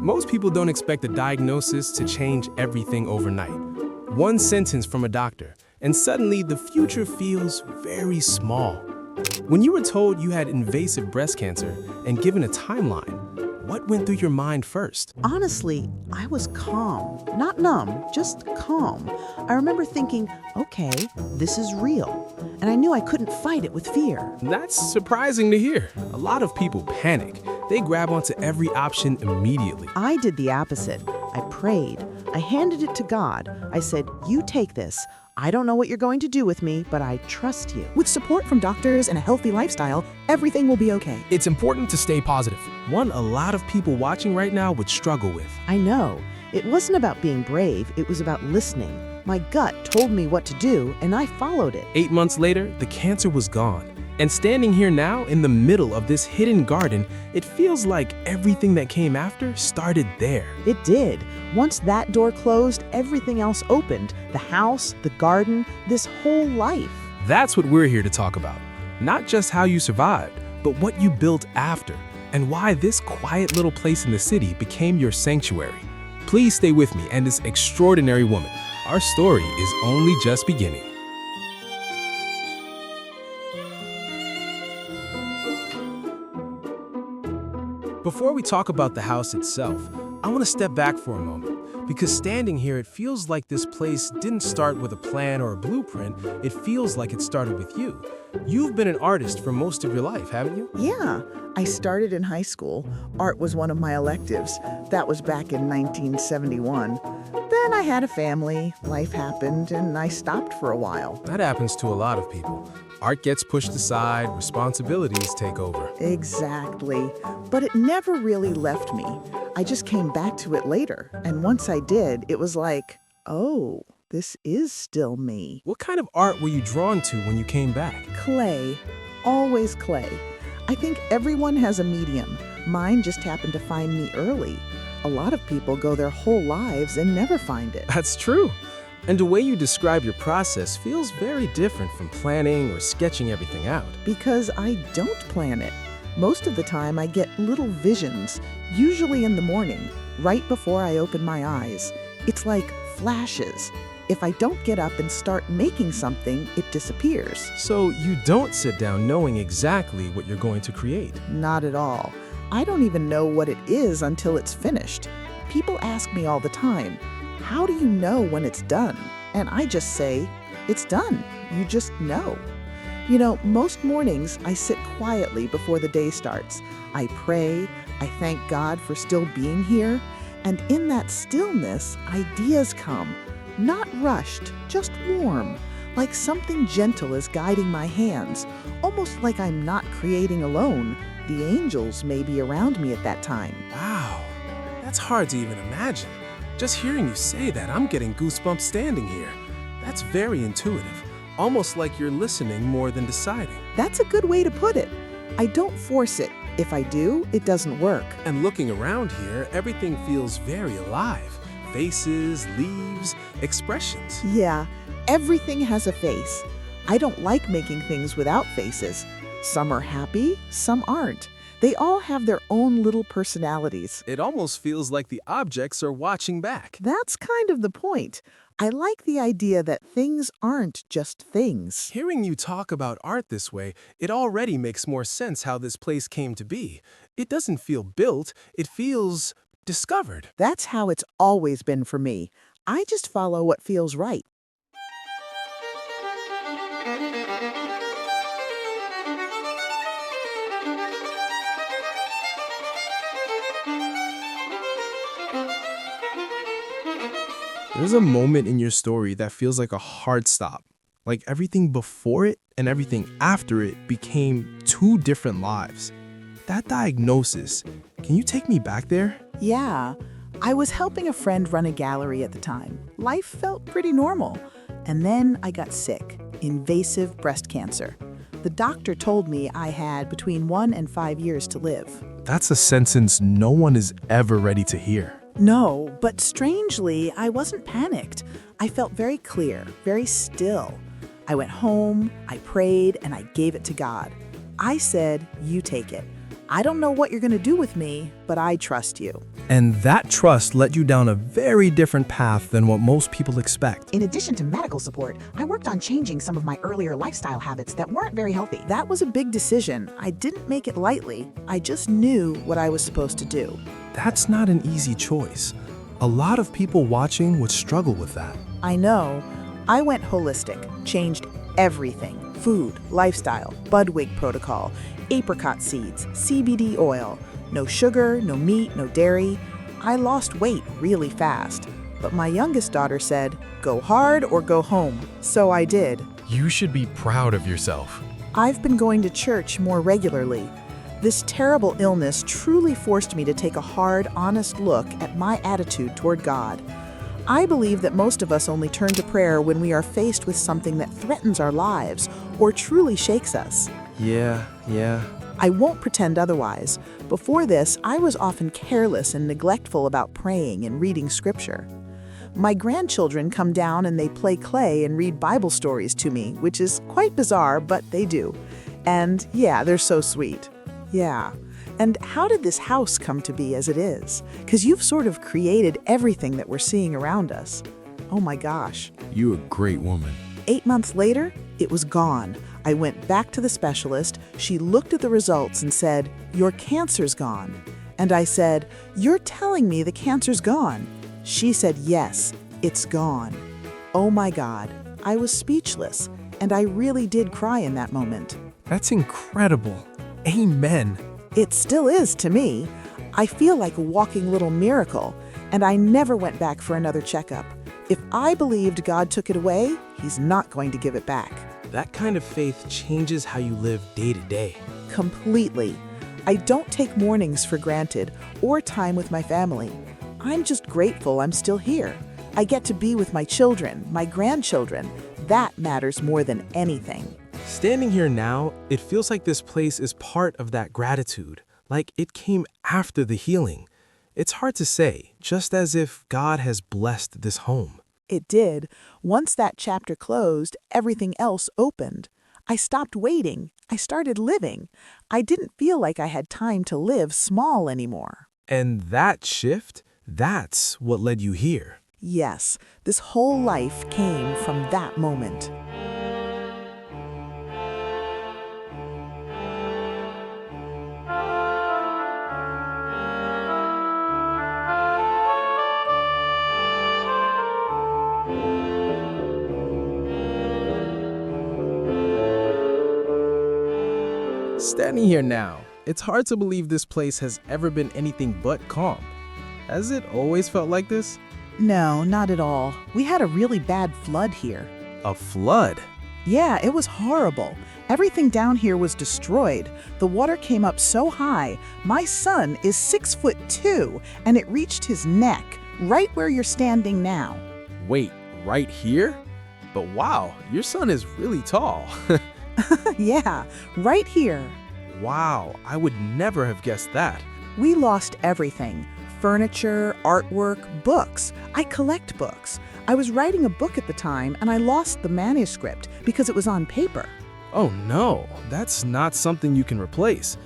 Most people don't expect a diagnosis to change everything overnight. One sentence from a doctor, and suddenly the future feels very small. When you were told you had invasive breast cancer and given a timeline, what went through your mind first? Honestly, I was calm. Not numb, just calm. I remember thinking, okay, this is real. And I knew I couldn't fight it with fear. That's surprising to hear. A lot of people panic. They grab onto every option immediately. I did the opposite. I prayed. I handed it to God. I said, you take this. I don't know what you're going to do with me, but I trust you. With support from doctors and a healthy lifestyle, everything will be okay. It's important to stay positive. One a lot of people watching right now would struggle with. I know. It wasn't about being brave. It was about listening. My gut told me what to do, and I followed it. 8 months later, the cancer was gone. And standing here now in the middle of this hidden garden, it feels like everything that came after started there. It did. Once that door closed, everything else opened. The house, the garden, this whole life. That's what we're here to talk about. Not just how you survived, but what you built after, and why this quiet little place in the city became your sanctuary. Please stay with me and this extraordinary woman. Our story is only just beginning. Before we talk about the house itself, I want to step back for a moment, because standing here, it feels like this place didn't start with a plan or a blueprint. It feels like it started with you. You've been an artist for most of your life, haven't you? Yeah, I started in high school. Art was one of my electives. That was back in 1971. Then I had a family, life happened, and I stopped for a while. That happens to a lot of people. Art gets pushed aside, responsibilities take over. Exactly. But it never really left me. I just came back to it later. And once I did, it was like, oh, this is still me. What kind of art were you drawn to when you came back? Clay. Always clay. I think everyone has a medium. Mine just happened to find me early. A lot of people go their whole lives and never find it. That's true. And the way you describe your process feels very different from planning or sketching everything out. Because I don't plan it. Most of the time I get little visions, usually in the morning, right before I open my eyes. It's like flashes. If I don't get up and start making something, it disappears. So you don't sit down knowing exactly what you're going to create? Not at all. I don't even know what it is until it's finished. People ask me all the time, how do you know when it's done? And I just say, it's done. You just know. You know, most mornings I sit quietly before the day starts. I pray, I thank God for still being here, and in that stillness, ideas come. Not rushed, just warm, like something gentle is guiding my hands, almost like I'm not creating alone. The angels may be around me at that time. Wow, that's hard to even imagine. Just hearing you say that, I'm getting goosebumps standing here. That's very intuitive, almost like you're listening more than deciding. That's a good way to put it. I don't force it. If I do, it doesn't work. And looking around here, everything feels very alive. Faces, leaves, expressions. Yeah, everything has a face. I don't like making things without faces. Some are happy, some aren't. They all have their own little personalities. It almost feels like the objects are watching back. That's kind of the point. I like the idea that things aren't just things. Hearing you talk about art this way, it already makes more sense how this place came to be. It doesn't feel built, it feels discovered. That's how it's always been for me. I just follow what feels right. There's a moment in your story that feels like a hard stop. Like everything before it and everything after it became two different lives. That diagnosis, can you take me back there? Yeah, I was helping a friend run a gallery at the time. Life felt pretty normal. And then I got sick, invasive breast cancer. The doctor told me I had between 1 and 5 years to live. That's a sentence no one is ever ready to hear. No, but strangely, I wasn't panicked. I felt very clear, very still. I went home, I prayed, and I gave it to God. I said, "You take it. I don't know what you're going to do with me, but I trust you." And that trust led you down a very different path than what most people expect. In addition to medical support, I worked on changing some of my earlier lifestyle habits that weren't very healthy. That was a big decision. I didn't make it lightly. I just knew what I was supposed to do. That's not an easy choice. A lot of people watching would struggle with that. I know. I went holistic, changed everything. Food, lifestyle, Budwig protocol, apricot seeds, CBD oil. No sugar, no meat, no dairy. I lost weight really fast. But my youngest daughter said, "Go hard or go home." So I did. You should be proud of yourself. I've been going to church more regularly. This terrible illness truly forced me to take a hard, honest look at my attitude toward God. I believe that most of us only turn to prayer when we are faced with something that threatens our lives or truly shakes us. Yeah. I won't pretend otherwise. Before this, I was often careless and neglectful about praying and reading scripture. My grandchildren come down and they play clay and read Bible stories to me, which is quite bizarre, but they do. And yeah, they're so sweet. Yeah. And how did this house come to be as it is? Because you've sort of created everything that we're seeing around us. Oh my gosh. You're a great woman. 8 months later, it was gone. I went back to the specialist. She looked at the results and said, "Your cancer's gone." And I said, "You're telling me the cancer's gone?" She said, "Yes, it's gone." Oh my God. I was speechless, and I really did cry in that moment. That's incredible. Amen. It still is to me. I feel like a walking little miracle, and I never went back for another checkup. If I believed God took it away, He's not going to give it back. That kind of faith changes how you live day to day. Completely. I don't take mornings for granted or time with my family. I'm just grateful I'm still here. I get to be with my children, my grandchildren. That matters more than anything. Standing here now, it feels like this place is part of that gratitude, like it came after the healing. It's hard to say, just as if God has blessed this home. It did. Once that chapter closed, everything else opened. I stopped waiting. I started living. I didn't feel like I had time to live small anymore. And that shift, that's what led you here. Yes, this whole life came from that moment. Standing here now, it's hard to believe this place has ever been anything but calm. Has it always felt like this? No, not at all. We had a really bad flood here. A flood? Yeah, it was horrible. Everything down here was destroyed. The water came up so high. My son is 6'2", and it reached his neck, right where you're standing now. Wait, right here? But wow, your son is really tall. Yeah, right here. Wow, I would never have guessed that. We lost everything. Furniture, artwork, books. I collect books. I was writing a book at the time, and I lost the manuscript because it was on paper. Oh no, that's not something you can replace.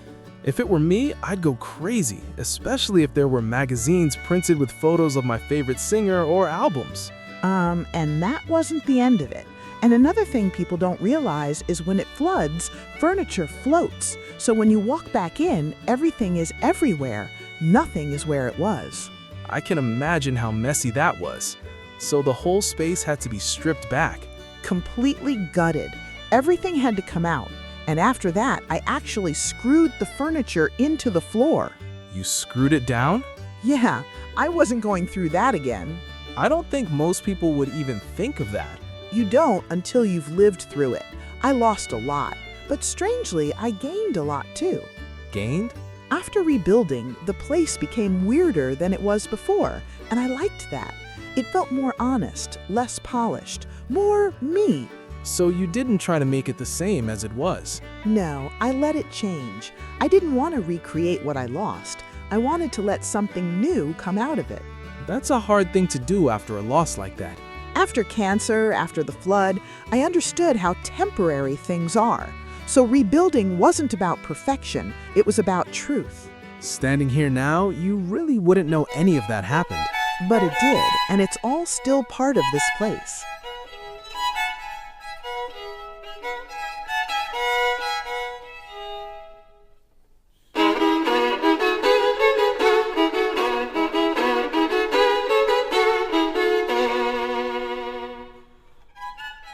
If it were me, I'd go crazy, especially if there were magazines printed with photos of my favorite singer or albums. And that wasn't the end of it. And another thing people don't realize is when it floods, furniture floats. So when you walk back in, everything is everywhere. Nothing is where it was. I can imagine how messy that was. So the whole space had to be stripped back. Completely gutted. Everything had to come out. And after that, I actually screwed the furniture into the floor. You screwed it down? Yeah, I wasn't going through that again. I don't think most people would even think of that. You don't until you've lived through it. I lost a lot, but strangely, I gained a lot too. Gained? After rebuilding, the place became weirder than it was before, and I liked that. It felt more honest, less polished, more me. So you didn't try to make it the same as it was. No, I let it change. I didn't want to recreate what I lost. I wanted to let something new come out of it. That's a hard thing to do after a loss like that. After cancer, after the flood, I understood how temporary things are. So rebuilding wasn't about perfection, it was about truth. Standing here now, you really wouldn't know any of that happened. But it did, and it's all still part of this place.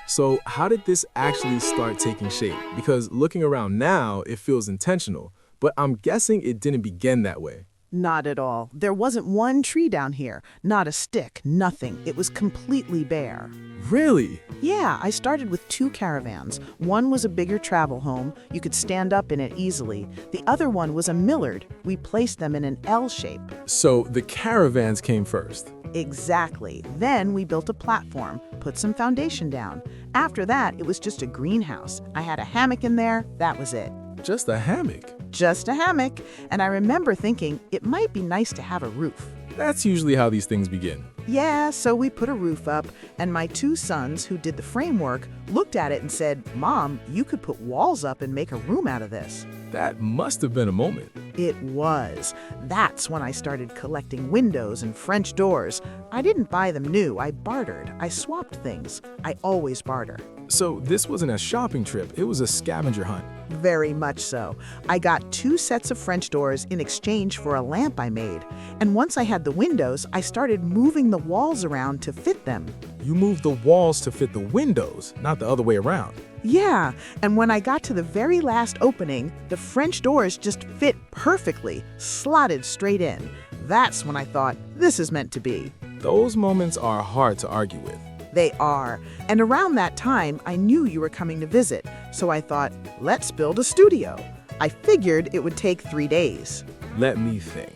So how did this actually start taking shape? Because looking around now, it feels intentional, but I'm guessing it didn't begin that way. Not at all. There wasn't one tree down here, not a stick, nothing. It was completely bare. Really? Yeah, I started with 2 caravans. One was a bigger travel home. You could stand up in it easily. The other one was a millard. We placed them in an L shape. So the caravans came first. Exactly. Then we built a platform, put some foundation down. After that, it was just a greenhouse. I had a hammock in there. That was it. Just a hammock? Just a hammock. And I remember thinking it might be nice to have a roof. That's usually how these things begin. Yeah, so we put a roof up, and my 2 sons, who did the framework, looked at it and said, "Mom, you could put walls up and make a room out of this." That must have been a moment. It was. That's when I started collecting windows and French doors. I didn't buy them new, I bartered. I swapped things. I always barter. So this wasn't a shopping trip, it was a scavenger hunt. Very much so. I got 2 sets of French doors in exchange for a lamp I made. And once I had the windows, I started moving the walls around to fit them. You moved the walls to fit the windows, not the other way around. Yeah, and when I got to the very last opening, the French doors just fit perfectly, slotted straight in. That's when I thought, this is meant to be. Those moments are hard to argue with. They are. And around that time, I knew you were coming to visit, so I thought, let's build a studio. I figured it would take 3 days. Let me think.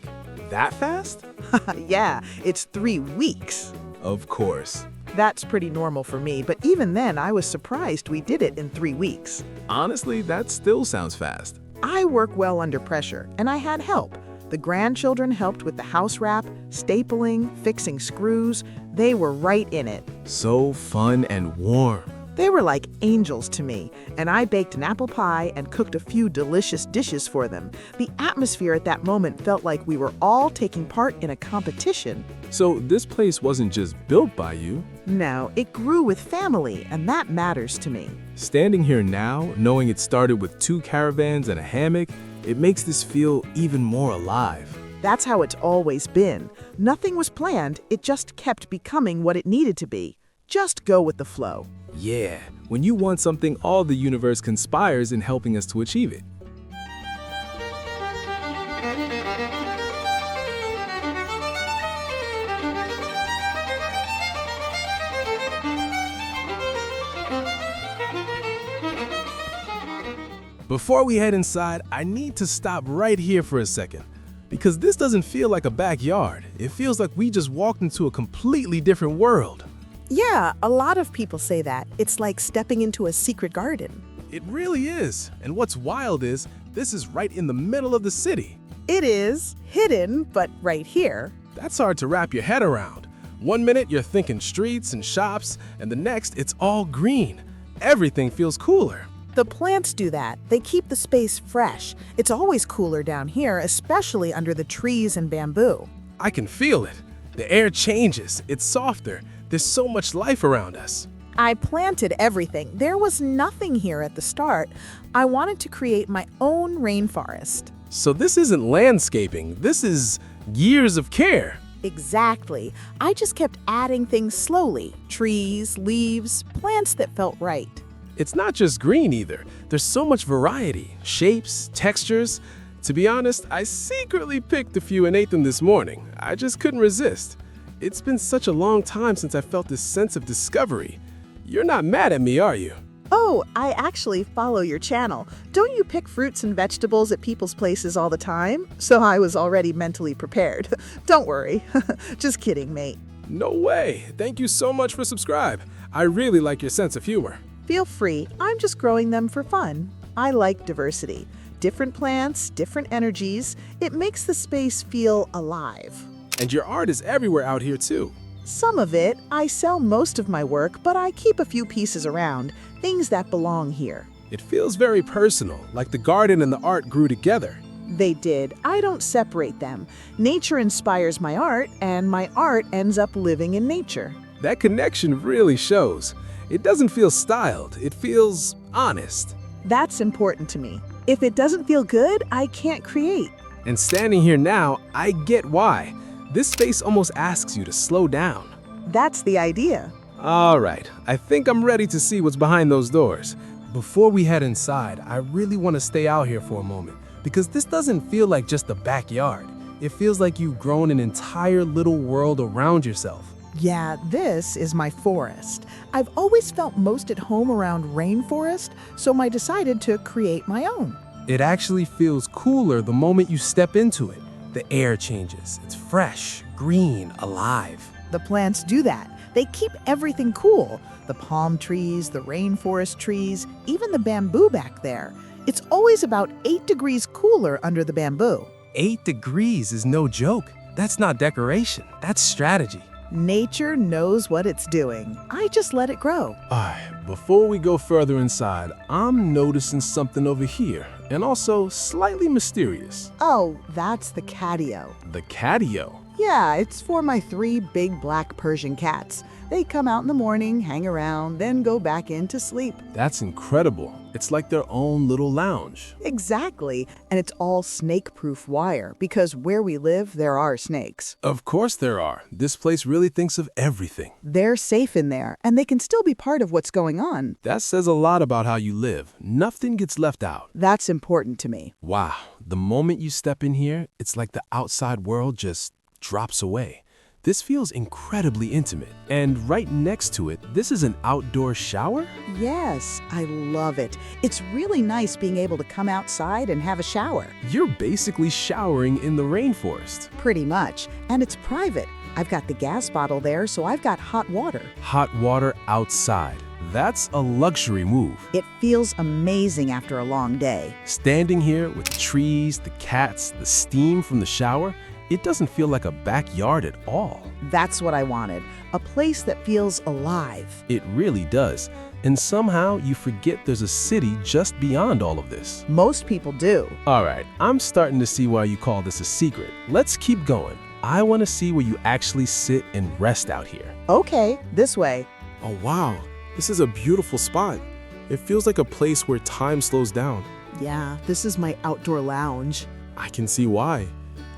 That fast? Yeah, it's 3 weeks. Of course. That's pretty normal for me, but even then, I was surprised we did it in 3 weeks. Honestly, that still sounds fast. I work well under pressure, and I had help. The grandchildren helped with the house wrap, stapling, fixing screws. They were right in it. So fun and warm. They were like angels to me, and I baked an apple pie and cooked a few delicious dishes for them. The atmosphere at that moment felt like we were all taking part in a competition. So this place wasn't just built by you. No, it grew with family, and that matters to me. Standing here now, knowing it started with 2 caravans and a hammock, it makes this feel even more alive. That's how it's always been. Nothing was planned, it just kept becoming what it needed to be. Just go with the flow. Yeah, when you want something, all the universe conspires in helping us to achieve it. Before we head inside, I need to stop right here for a second, because this doesn't feel like a backyard. It feels like we just walked into a completely different world. Yeah, a lot of people say that. It's like stepping into a secret garden. It really is. And what's wild is, this is right in the middle of the city. It is hidden, but right here. That's hard to wrap your head around. One minute you're thinking streets and shops, and the next it's all green. Everything feels cooler. The plants do that. They keep the space fresh. It's always cooler down here, especially under the trees and bamboo. I can feel it. The air changes. It's softer. There's so much life around us. I planted everything. There was nothing here at the start. I wanted to create my own rainforest. So this isn't landscaping. This is years of care. Exactly. I just kept adding things slowly. Trees, leaves, plants that felt right. It's not just green either. There's so much variety, shapes, textures. To be honest, I secretly picked a few and ate them this morning. I just couldn't resist. It's been such a long time since I felt this sense of discovery. You're not mad at me, are you? Oh, I actually follow your channel. Don't you pick fruits and vegetables at people's places all the time? So I was already mentally prepared. Don't worry. Just kidding, mate. No way. Thank you so much for subscribe. I really like your sense of humor. Feel free. I'm just growing them for fun. I like diversity. Different plants, different energies. It makes the space feel alive. And your art is everywhere out here too. Some of it, I sell most of my work, but I keep a few pieces around, things that belong here. It feels very personal, like the garden and the art grew together. They did. I don't separate them. Nature inspires my art, and my art ends up living in nature. That connection really shows. It doesn't feel styled, it feels honest. That's important to me. If it doesn't feel good, I can't create. And standing here now, I get why. This space almost asks you to slow down. That's the idea. All right, I think I'm ready to see what's behind those doors. Before we head inside, I really want to stay out here for a moment because this doesn't feel like just a backyard. It feels like you've grown an entire little world around yourself. Yeah, this is my forest. I've always felt most at home around rainforest, so I decided to create my own. It actually feels cooler the moment you step into it. The air changes. It's fresh, green, alive. The plants do that. They keep everything cool. The palm trees, the rainforest trees, even the bamboo back there. It's always about 8 degrees cooler under the bamboo. 8 degrees is no joke. That's not decoration. That's strategy. Nature knows what it's doing. I just let it grow. Before we go further inside, I'm noticing something over here, and also slightly mysterious. Oh, that's the catio. The catio. Yeah, it's for my 3 big black Persian cats. They come out in the morning, hang around, then go back in to sleep. That's incredible. It's like their own little lounge. Exactly, and it's all snake-proof wire, because where we live, there are snakes. Of course there are. This place really thinks of everything. They're safe in there, and they can still be part of what's going on. That says a lot about how you live. Nothing gets left out. That's important to me. Wow, the moment you step in here, it's like the outside world just drops away. This feels incredibly intimate. And right next to it, this is an outdoor shower? Yes, I love it. It's really nice being able to come outside and have a shower. You're basically showering in the rainforest. Pretty much. And it's private. I've got the gas bottle there, so I've got hot water. Hot water outside. That's a luxury move. It feels amazing after a long day. Standing here with the trees, the cats, the steam from the shower, it doesn't feel like a backyard at all. That's what I wanted. A place that feels alive. It really does. And somehow you forget there's a city just beyond all of this. Most people do. All right, I'm starting to see why you call this a secret. Let's keep going. I want to see where you actually sit and rest out here. Okay, this way. Oh wow, this is a beautiful spot. It feels like a place where time slows down. Yeah, this is my outdoor lounge. I can see why.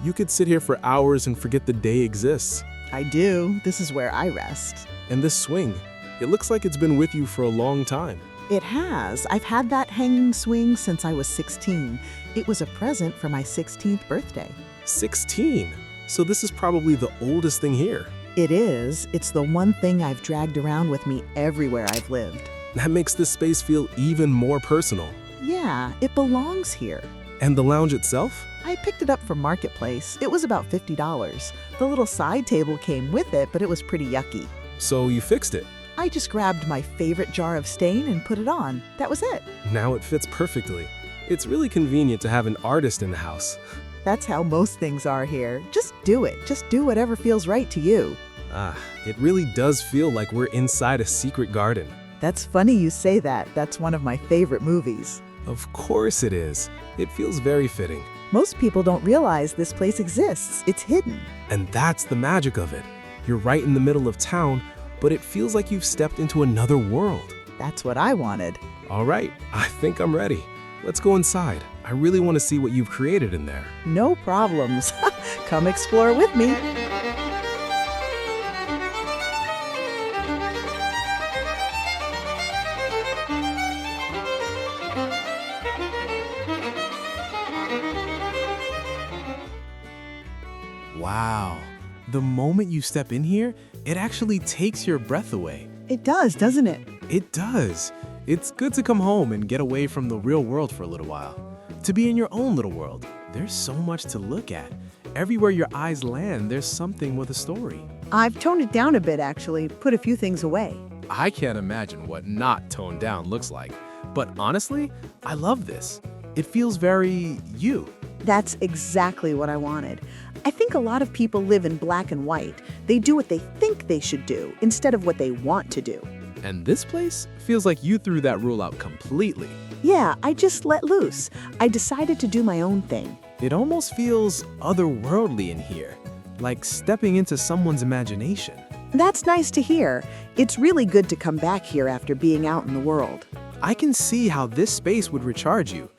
You could sit here for hours and forget the day exists. I do. This is where I rest. And this swing, it looks like it's been with you for a long time. It has. I've had that hanging swing since I was 16. It was a present for my 16th birthday. 16? So this is probably the oldest thing here. It is. It's the one thing I've dragged around with me everywhere I've lived. That makes this space feel even more personal. Yeah, it belongs here. And the lounge itself? I picked it up from Marketplace. It was about $50. The little side table came with it, but it was pretty yucky. So you fixed it. I just grabbed my favorite jar of stain and put it on. That was it. Now it fits perfectly. It's really convenient to have an artist in the house. That's how most things are here. Just do it. Just do whatever feels right to you. It really does feel like we're inside a secret garden. That's funny you say that. That's one of my favorite movies. Of course it is. It feels very fitting. Most people don't realize this place exists. It's hidden. And that's the magic of it. You're right in the middle of town, but it feels like you've stepped into another world. That's what I wanted. All right, I think I'm ready. Let's go inside. I really want to see what you've created in there. No problems. Come explore with me. Wow. The moment you step in here, it actually takes your breath away. It does, doesn't it? It does. It's good to come home and get away from the real world for a little while. To be in your own little world. There's so much to look at. Everywhere your eyes land, there's something with a story. I've toned it down a bit, actually, put a few things away. I can't imagine what not toned down looks like. But honestly, I love this. It feels very you. That's exactly what I wanted. I think a lot of people live in black and white. They do what they think they should do instead of what they want to do. And this place feels like you threw that rule out completely. Yeah, I just let loose. I decided to do my own thing. It almost feels otherworldly in here, like stepping into someone's imagination. That's nice to hear. It's really good to come back here after being out in the world. I can see how this space would recharge you.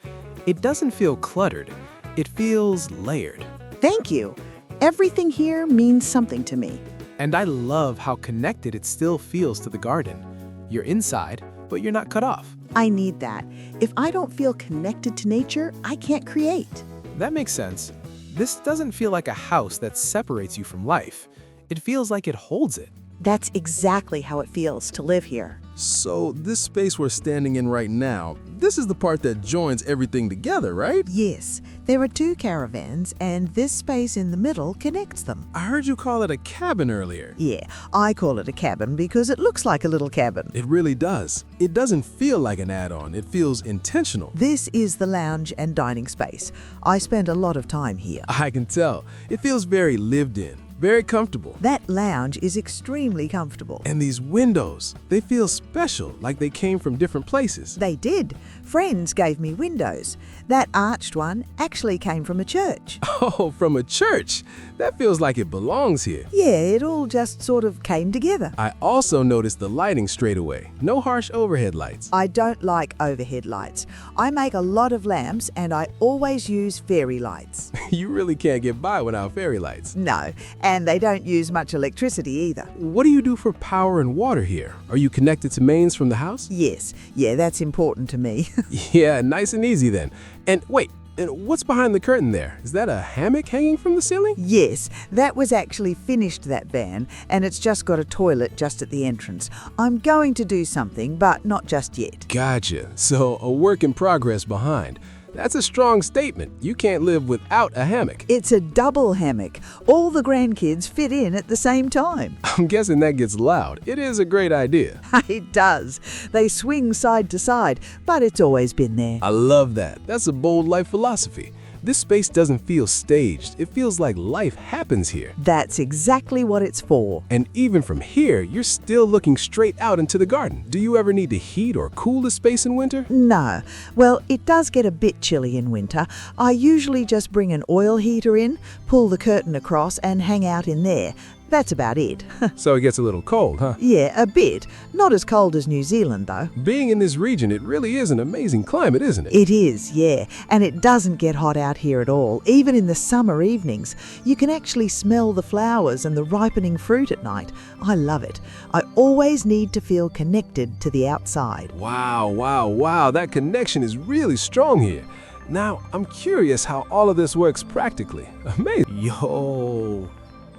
It doesn't feel cluttered. It feels layered. Thank you. Everything here means something to me. And I love how connected it still feels to the garden. You're inside, but you're not cut off. I need that. If I don't feel connected to nature, I can't create. That makes sense. This doesn't feel like a house that separates you from life. It feels like it holds it. That's exactly how it feels to live here. So this space we're standing in right now, this is the part that joins everything together, right? Yes, there are two caravans, and this space in the middle connects them. I heard you call it a cabin earlier. Yeah, I call it a cabin because it looks like a little cabin. It really does. It doesn't feel like an add-on. It feels intentional. This is the lounge and dining space. I spend a lot of time here. I can tell. It feels very lived in, very comfortable. That lounge is extremely comfortable. And these windows, they feel special, like they came from different places. They did. Friends gave me windows. That arched one actually came from a church. Oh, from a church. That feels like it belongs here. Yeah, it all just sort of came together. I also noticed the lighting straight away. No harsh overhead lights. I don't like overhead lights. I make a lot of lamps and I always use fairy lights. You really can't get by without fairy lights. No, and they don't use much electricity either. What do you do for power and water here? Are you connected to mains from the house? Yes, yeah, that's important to me. Yeah, nice and easy then. And wait, and what's behind the curtain there? Is that a hammock hanging from the ceiling? Yes, that was actually finished, that van, and it's just got a toilet just at the entrance. I'm going to do something, but not just yet. Gotcha. So a work in progress behind. That's a strong statement. You can't live without a hammock. It's a double hammock. All the grandkids fit in at the same time. I'm guessing that gets loud. It is a great idea. It does. They swing side to side, but it's always been there. I love that. That's a bold life philosophy. This space doesn't feel staged. It feels like life happens here. That's exactly what it's for. And even from here, you're still looking straight out into the garden. Do you ever need to heat or cool the space in winter? No. Well, it does get a bit chilly in winter. I usually just bring an oil heater in, pull the curtain across, and hang out in there. That's about it. So it gets a little cold, huh? Yeah, a bit. Not as cold as New Zealand, though. Being in this region, it really is an amazing climate, isn't it? It is, yeah. And it doesn't get hot out here at all, even in the summer evenings. You can actually smell the flowers and the ripening fruit at night. I love it. I always need to feel connected to the outside. Wow, wow, wow. That connection is really strong here. Now, I'm curious how all of this works practically. Amazing. Yo.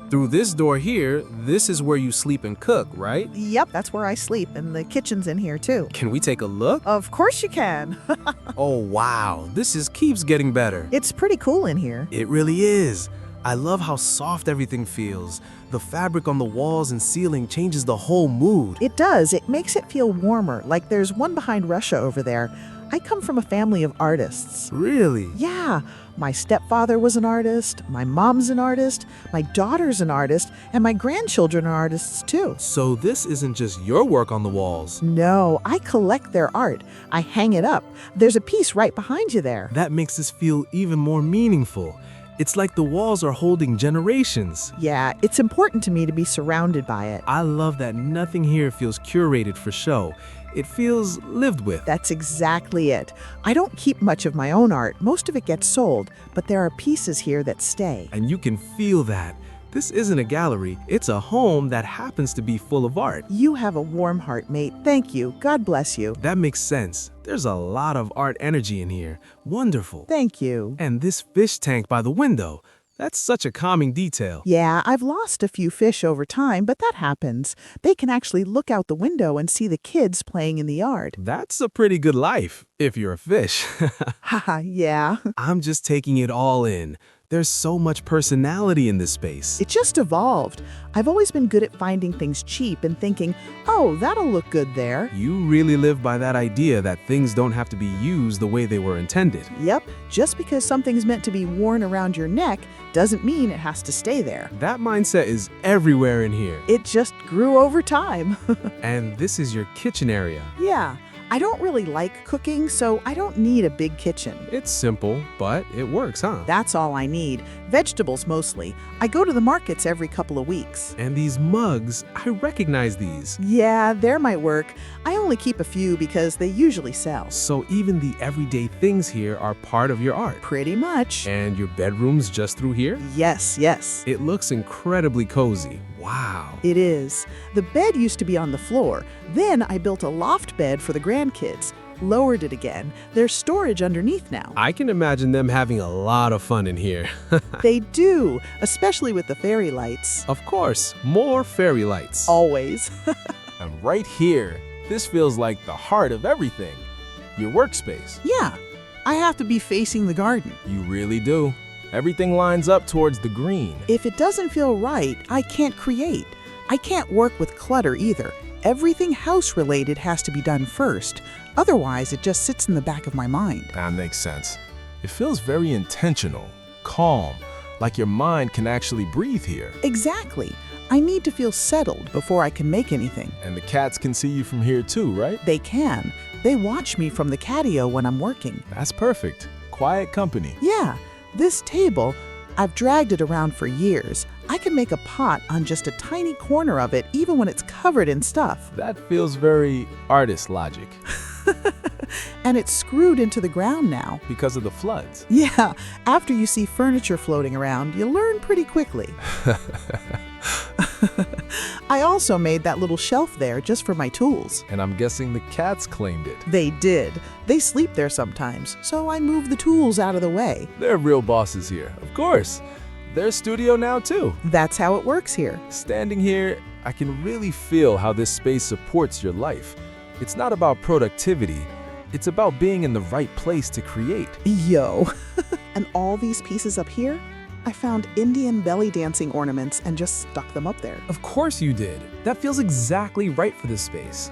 Through this door here, this is where you sleep and cook, right? Yep, that's where I sleep, and the kitchen's in here too. Can we take a look? Of course you can. Oh wow, keeps getting better. It's pretty cool in here. It really is. I love how soft everything feels. The fabric on the walls and ceiling changes the whole mood. It does. It makes it feel warmer, like there's one behind Russia over there. I come from a family of artists. Really? Yeah. My stepfather was an artist, my mom's an artist, my daughter's an artist, and my grandchildren are artists too. So this isn't just your work on the walls. No, I collect their art. I hang it up. There's a piece right behind you there. That makes this feel even more meaningful. It's like the walls are holding generations. Yeah, it's important to me to be surrounded by it. I love that nothing here feels curated for show. It feels lived with. That's exactly it. I don't keep much of my own art. Most of it gets sold, but there are pieces here that stay. And you can feel that. This isn't a gallery, it's a home that happens to be full of art. You have a warm heart, mate. Thank you. God bless you. That makes sense. There's a lot of art energy in here. Wonderful. Thank you. And this fish tank by the window. That's such a calming detail. Yeah, I've lost a few fish over time, but that happens. They can actually look out the window and see the kids playing in the yard. That's a pretty good life, if you're a fish. Haha, yeah. I'm just taking it all in. There's so much personality in this space. It just evolved. I've always been good at finding things cheap and thinking, oh, that'll look good there. You really live by that idea that things don't have to be used the way they were intended. Yep, just because something's meant to be worn around your neck doesn't mean it has to stay there. That mindset is everywhere in here. It just grew over time. And this is your kitchen area. Yeah, I don't really like cooking, so I don't need a big kitchen. It's simple, but it works, huh? That's all I need. Vegetables mostly. I go to the markets every couple of weeks. And these mugs, I recognize these. Yeah, there might work. I only keep a few because they usually sell. So even the everyday things here are part of your art. Pretty much. And your bedroom's just through here? Yes. It looks incredibly cozy. Wow. It is. The bed used to be on the floor. Then I built a loft bed for the grandkids. Lowered it again. There's storage underneath now. I can imagine them having a lot of fun in here. They do, especially with the fairy lights. Of course, more fairy lights. Always. And right here, this feels like the heart of everything. Your workspace. Yeah, I have to be facing the garden. You really do. Everything lines up towards the green. If it doesn't feel right, I can't create. I can't work with clutter either. Everything house-related has to be done first. Otherwise, it just sits in the back of my mind. That makes sense. It feels very intentional, calm, like your mind can actually breathe here. Exactly. I need to feel settled before I can make anything. And the cats can see you from here too, right? They can. They watch me from the catio when I'm working. That's perfect. Quiet company. Yeah, this table, I've dragged it around for years. I can make a pot on just a tiny corner of it even when it's covered in stuff. That feels very artist logic. And it's screwed into the ground now. Because of the floods. Yeah, after you see furniture floating around, you learn pretty quickly. I also made that little shelf there just for my tools. And I'm guessing the cats claimed it. They did. They sleep there sometimes, so I moved the tools out of the way. They're real bosses here, of course. Their studio now too. That's how it works here. Standing here, I can really feel how this space supports your life. It's not about productivity. It's about being in the right place to create. Yo. And all these pieces up here? I found Indian belly dancing ornaments and just stuck them up there. Of course you did. That feels exactly right for this space.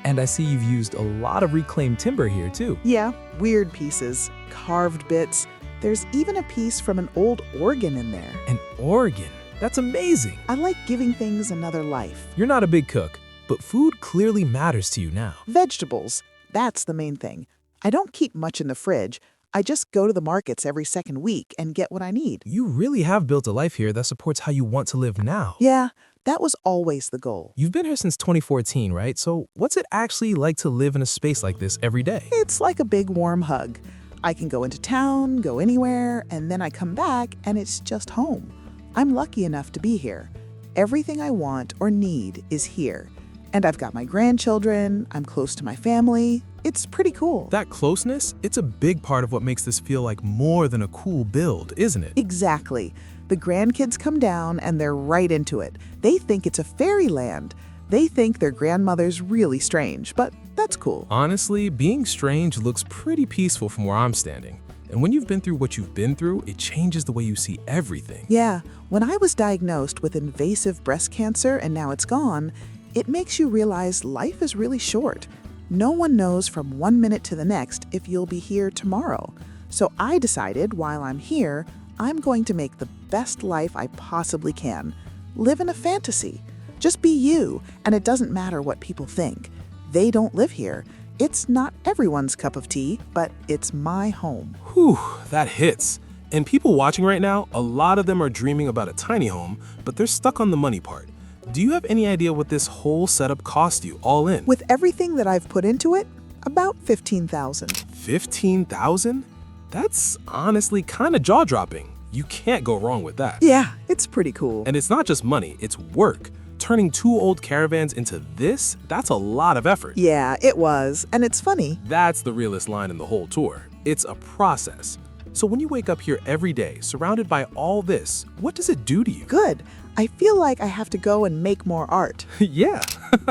And I see you've used a lot of reclaimed timber here too. Yeah, weird pieces, carved bits. There's even a piece from an old organ in there. An organ? That's amazing. I like giving things another life. You're not a big cook, but food clearly matters to you now. Vegetables, that's the main thing. I don't keep much in the fridge. I just go to the markets every second week and get what I need. You really have built a life here that supports how you want to live now. Yeah, that was always the goal. You've been here since 2014, right? So what's it actually like to live in a space like this every day? It's like a big warm hug. I can go into town, go anywhere, and then I come back and it's just home. I'm lucky enough to be here. Everything I want or need is here. And I've got my grandchildren, I'm close to my family. It's pretty cool. That closeness, it's a big part of what makes this feel like more than a cool build, isn't it? Exactly. The grandkids come down and they're right into it. They think it's a fairyland. They think their grandmother's really strange, but that's cool. Honestly, being strange looks pretty peaceful from where I'm standing. And when you've been through what you've been through, it changes the way you see everything. Yeah, when I was diagnosed with invasive breast cancer and now it's gone, it makes you realize life is really short. No one knows from 1 minute to the next if you'll be here tomorrow. So I decided while I'm here, I'm going to make the best life I possibly can. Live in a fantasy. Just be you, and it doesn't matter what people think. They don't live here. It's not everyone's cup of tea, but it's my home. Whew, that hits. And people watching right now, a lot of them are dreaming about a tiny home, but they're stuck on the money part. Do you have any idea what this whole setup cost you, all in? With everything that I've put into it, about $15,000. $15,000? That's honestly kind of jaw-dropping. You can't go wrong with that. Yeah, it's pretty cool. And it's not just money, it's work. Turning 2 old caravans into this, that's a lot of effort. Yeah, it was. And it's funny. That's the realest line in the whole tour. It's a process. So when you wake up here every day, surrounded by all this, what does it do to you? Good. I feel like I have to go and make more art. Yeah.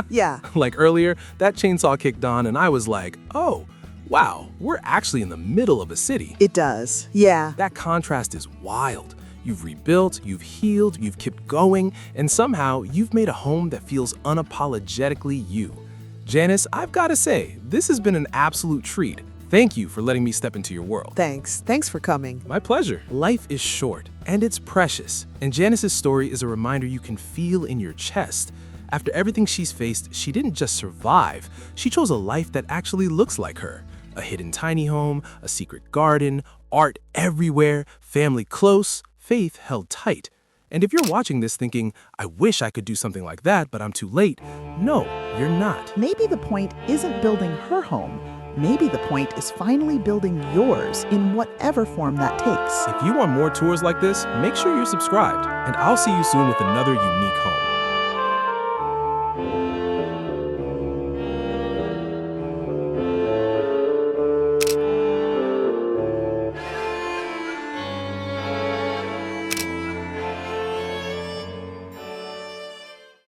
Yeah. Like earlier, that chainsaw kicked on and I was like, oh, wow, we're actually in the middle of a city. It does. Yeah. That contrast is wild. You've rebuilt, you've healed, you've kept going, and somehow you've made a home that feels unapologetically you. Janice, I've got to say, this has been an absolute treat. Thank you for letting me step into your world. Thanks. Thanks for coming. My pleasure. Life is short, and it's precious. And Janice's story is a reminder you can feel in your chest. After everything she's faced, she didn't just survive. She chose a life that actually looks like her. A hidden tiny home, a secret garden, art everywhere, family close, faith held tight. And if you're watching this thinking, I wish I could do something like that, but I'm too late, no, you're not. Maybe the point isn't building her home. Maybe the point is finally building yours in whatever form that takes. If you want more tours like this, make sure you're subscribed, and I'll see you soon with another unique home.